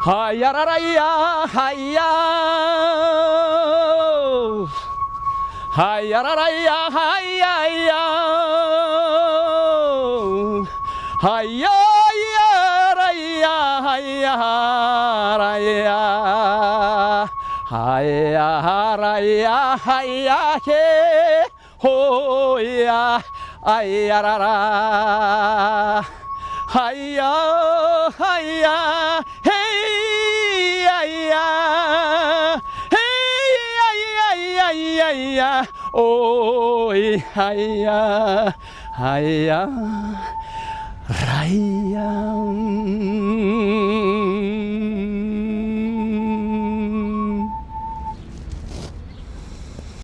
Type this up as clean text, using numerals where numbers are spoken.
하야라라야 하야 하야라라야 하야야 하야야라야 하야라야 하야라야 하야해 호야 아야라라 하야 하야 헤이 야야 헤이 야야야야 오이 하야 하야 라이야